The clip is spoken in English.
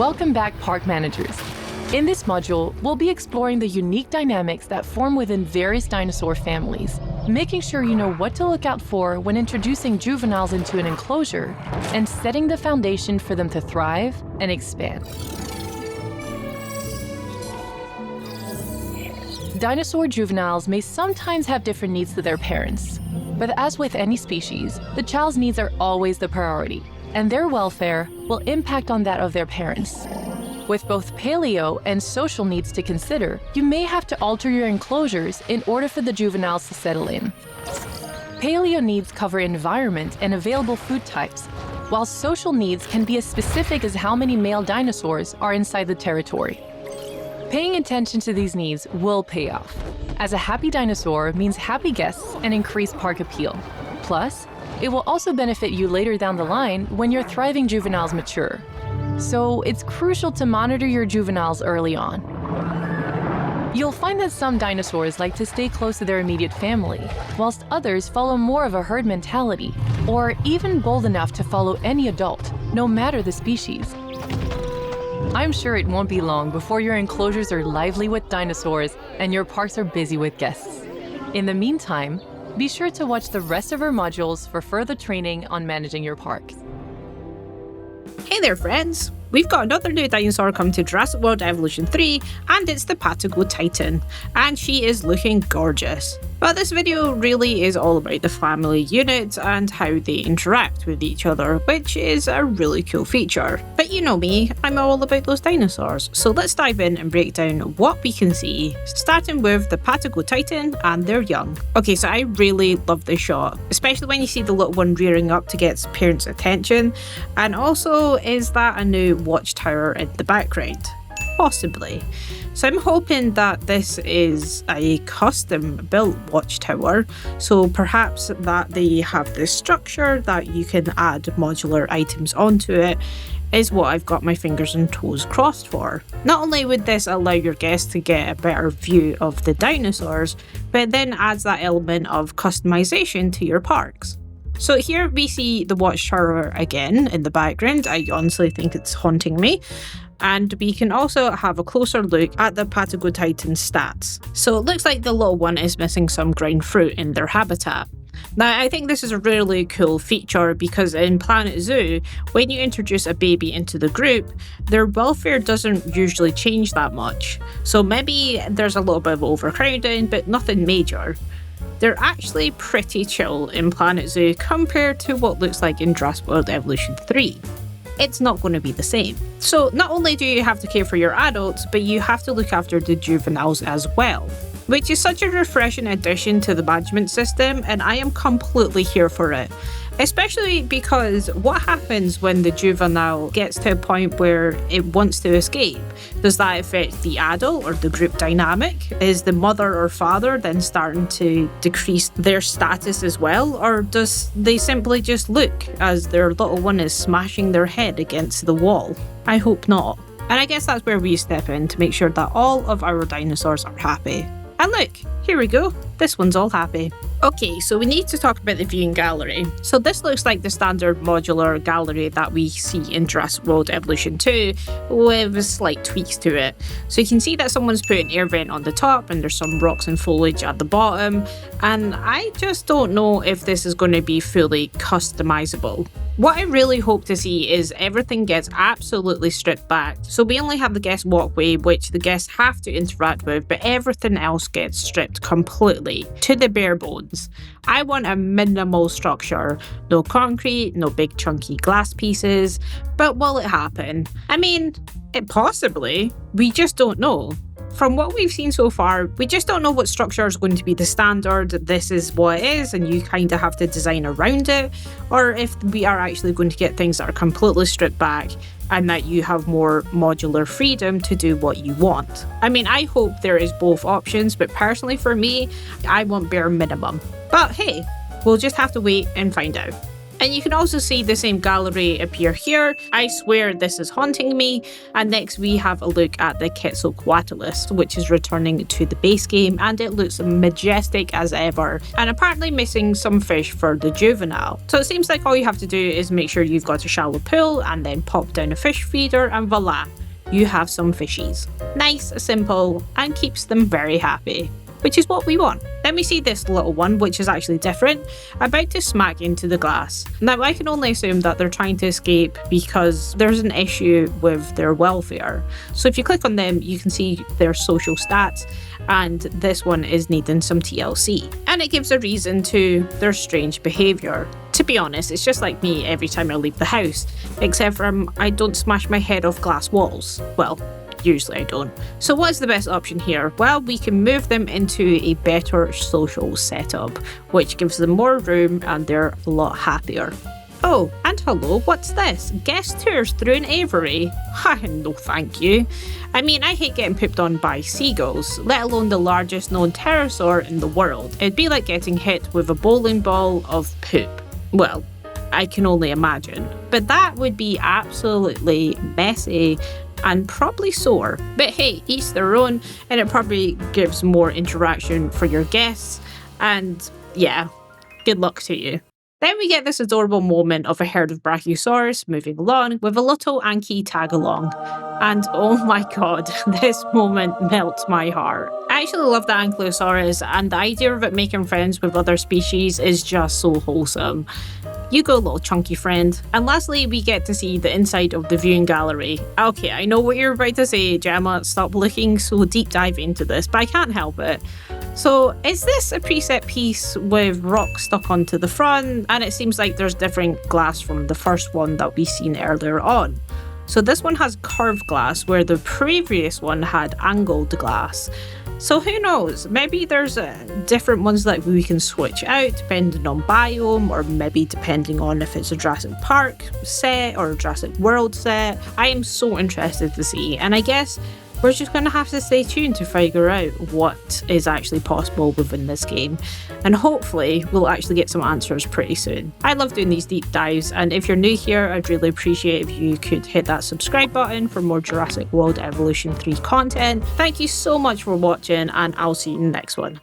Welcome back, park managers. In this module, we'll be exploring the unique dynamics that form within various dinosaur families, making sure you know what to look out for when introducing juveniles into an enclosure, and setting the foundation for them to thrive and expand. Dinosaur juveniles may sometimes have different needs to their parents, but as with any species, the child's needs are always the priority, and their welfare will impact on that of their parents. With both paleo and social needs to consider, you may have to alter your enclosures in order for the juveniles to settle in. Paleo needs cover environment and available food types, while social needs can be as specific as how many male dinosaurs are inside the territory. Paying attention to these needs will pay off, as a happy dinosaur means happy guests and increased park appeal. Plus, it will also benefit you later down the line when your thriving juveniles mature. So it's crucial to monitor your juveniles early on. You'll find that some dinosaurs like to stay close to their immediate family, whilst others follow more of a herd mentality, or even bold enough to follow any adult, no matter the species. I'm sure it won't be long before your enclosures are lively with dinosaurs and your parks are busy with guests. In the meantime, be sure to watch the rest of our modules for further training on managing your parks. Hey there friends! We've got another new dinosaur coming to Jurassic World Evolution 3, and it's the Patagotitan, and she is looking gorgeous. But this video really is all about the family unit and how they interact with each other, which is a really cool feature. But you know me, I'm all about those dinosaurs, so let's dive in and break down what we can see, starting with the Patagotitan and their young. Okay, so I really love this shot, especially when you see the little one rearing up to get its parents' attention, and also is that a new watchtower in the background? Possibly. So I'm hoping that this is a custom built watchtower, so perhaps that they have this structure that you can add modular items onto it is what I've got my fingers and toes crossed for. Not only would this allow your guests to get a better view of the dinosaurs, but it then adds that element of customization to your parks. So here we see the watchtower again in the background. I honestly think it's haunting me. And we can also have a closer look at the Patagotitan stats. So it looks like the little one is missing some ground fruit in their habitat. Now, I think this is a really cool feature because in Planet Zoo, when you introduce a baby into the group, their welfare doesn't usually change that much. So maybe there's a little bit of overcrowding, but nothing major. They're actually pretty chill in Planet Zoo compared to what looks like in Jurassic World Evolution 3. It's not going to be the same. So not only do you have to care for your adults, but you have to look after the juveniles as well, which is such a refreshing addition to the management system, and I am completely here for it. Especially because what happens when the juvenile gets to a point where it wants to escape? Does that affect the adult or the group dynamic? Is the mother or father then starting to decrease their status as well? Or does they simply just look as their little one is smashing their head against the wall? I hope not. And I guess that's where we step in to make sure that all of our dinosaurs are happy. And look, here we go. This one's all happy. Okay, so we need to talk about the viewing gallery. So this looks like the standard modular gallery that we see in Jurassic World Evolution 2 with slight tweaks to it. So you can see that someone's put an air vent on the top and there's some rocks and foliage at the bottom. And I just don't know if this is going to be fully customizable. What I really hope to see is everything gets absolutely stripped back. So we only have the guest walkway, which the guests have to interact with, but everything else gets stripped completely to the bare bones. I want a minimal structure. No concrete, no big chunky glass pieces. But will it happen? I mean, it possibly. We just don't know. From what we've seen so far, we just don't know what structure is going to be the standard, this is what it is, and you kind of have to design around it, or if we are actually going to get things that are completely stripped back and that you have more modular freedom to do what you want. I mean, I hope there is both options, but personally for me, I want bare minimum. But hey, we'll just have to wait and find out. And you can also see the same gallery appear here. I swear this is haunting me. And next we have a look at the Quetzalcoatlus, which is returning to the base game, and it looks majestic as ever, and apparently missing some fish for the Juvenile. So it seems like all you have to do is make sure you've got a shallow pool and then pop down a fish feeder, and voila, you have some fishies. Nice, simple, and keeps them very happy, which is what we want. Then we see this little one, which is actually different, about to smack into the glass. Now, I can only assume that they're trying to escape because there's an issue with their welfare. So if you click on them, you can see their social stats, and this one is needing some TLC. And it gives a reason to their strange behaviour. To be honest, it's just like me every time I leave the house, except for I don't smash my head off glass walls. Well, usually I don't. So what's the best option here? Well, we can move them into a better social setup, which gives them more room and they're a lot happier. Oh, and hello, what's this? Guest tours through an aviary? No thank you. I mean, I hate getting pooped on by seagulls, let alone the largest known pterosaur in the world. It'd be like getting hit with a bowling ball of poop. Well, I can only imagine. But that would be absolutely messy and probably sore. But hey, each their own, and it probably gives more interaction for your guests, and yeah, good luck to you. Then we get this adorable moment of a herd of brachiosaurus moving along with a little Anki tag along. And oh my god, this moment melts my heart. I actually love the Ankylosaurus, and the idea of it making friends with other species is just so wholesome. You go, little chunky friend. And lastly, we get to see the inside of the viewing gallery. Okay, I know what you're about to say, Gemma. Stop looking so deep dive into this, but I can't help it. So, is this a preset piece with rocks stuck onto the front? And it seems like there's different glass from the first one that we seen earlier on. So this one has curved glass, where the previous one had angled glass. So who knows, maybe there's different ones that we can switch out depending on biome, or maybe depending on if it's a Jurassic Park set or a Jurassic World set. I am so interested to see, and I guess we're just going to have to stay tuned to figure out what is actually possible within this game, and hopefully we'll actually get some answers pretty soon. I love doing these deep dives, and if you're new here, I'd really appreciate if you could hit that subscribe button for more Jurassic World Evolution 3 content. Thank you so much for watching, and I'll see you in the next one.